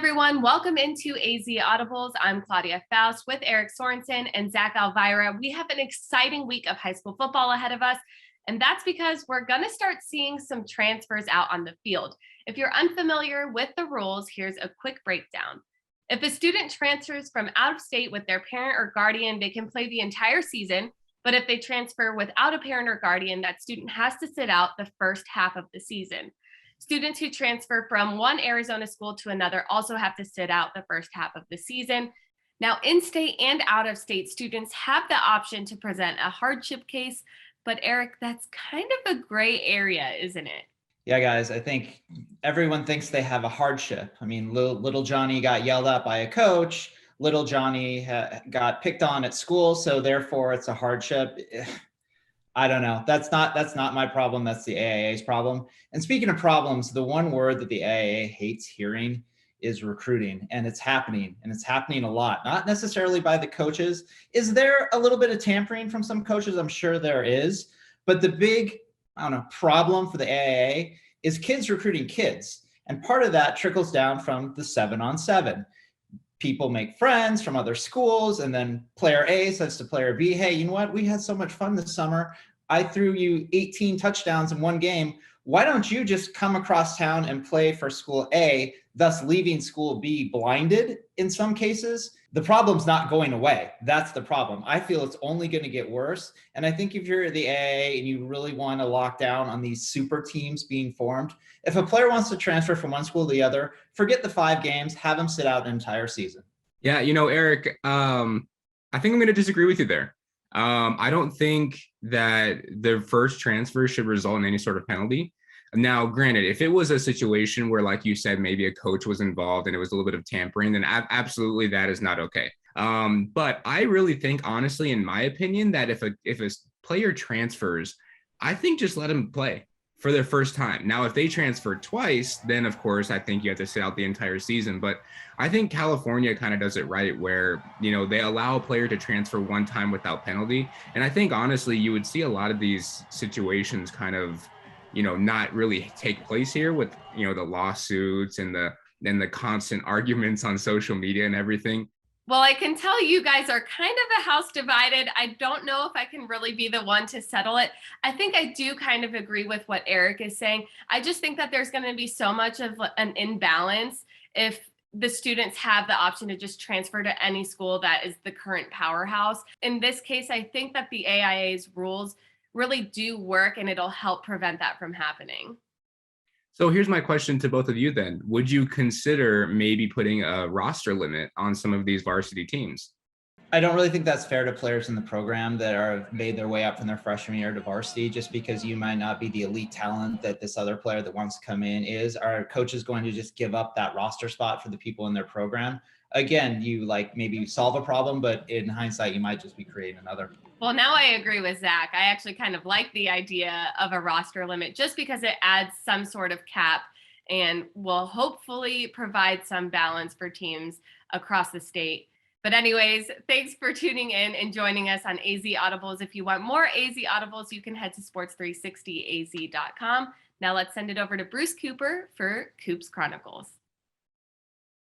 everyone. Welcome into AZ Audibles. I'm Claudia Faust with Eric Sorensen and Zach Elvira. We have an exciting week of high school football ahead of us, and that's because we're going to start seeing some transfers out on the field. If you're unfamiliar with the rules, here's a quick breakdown. If a student transfers from out of state with their parent or guardian, they can play the entire season. But if they transfer without a parent or guardian, that student has to sit out the first half of the season. Students who transfer from one Arizona school to another also have to sit out the first half of the season. Now, in-state and out-of-state students have the option to present a hardship case, but Eric, that's kind of a gray area, isn't it? Yeah, guys, I think everyone thinks they have a hardship. I mean, little Johnny got yelled at by a coach. Little Johnny got picked on at school, so therefore it's a hardship. I don't know. That's not my problem. That's the AIA's problem. And speaking of problems, the one word that the AIA hates hearing is recruiting, and it's happening a lot. Not necessarily by the coaches. Is there a little bit of tampering from some coaches? I'm sure there is, but the big, problem for the AIA is kids recruiting kids, and part of that trickles down from the 7-on-7. People make friends from other schools, and then player A says to player B, hey, you know what? We had so much fun this summer. I threw you 18 touchdowns in one game. Why don't you just come across town and play for school A, thus leaving school B blinded in some cases? The problem's not going away. That's the problem. I feel it's only going to get worse. And I think if you're the AIA and you really want to lock down on these super teams being formed, if a player wants to transfer from one school to the other, forget the 5 games, have them sit out an entire season. Yeah, Eric, I think I'm going to disagree with you there. I don't think that the first transfer should result in any sort of penalty. Now, granted, if it was a situation where, like you said, maybe a coach was involved and it was a little bit of tampering, then absolutely that is not okay. But I really think, honestly, in my opinion, that if a player transfers, I think just let him play for their first time. Now, if they transfer twice, then of course, I think you have to sit out the entire season. But I think California kind of does it right where, they allow a player to transfer one time without penalty. And I think, honestly, you would see a lot of these situations kind of, not really take place here with, the lawsuits and the constant arguments on social media and everything. Well, I can tell you guys are kind of a house divided. I don't know if I can really be the one to settle it. I think I do kind of agree with what Eric is saying. I just think that there's going to be so much of an imbalance if the students have the option to just transfer to any school that is the current powerhouse. In this case, I think that the AIA's rules really do work, and it'll help prevent that from happening. So here's my question to both of you then. Would you consider maybe putting a roster limit on some of these varsity teams? I don't really think that's fair to players in the program that are made their way up from their freshman year to varsity. Just because you might not be the elite talent that this other player that wants to come in is, are coaches going to just give up that roster spot for the people in their program? Again, you maybe solve a problem, but in hindsight, you might just be creating another. Well, now I agree with Zach. I actually kind of like the idea of a roster limit just because it adds some sort of cap and will hopefully provide some balance for teams across the state. But anyways, thanks for tuning in and joining us on AZ Audibles. If you want more AZ Audibles, you can head to sports360az.com. Now let's send it over to Bruce Cooper for Coop's Chronicles.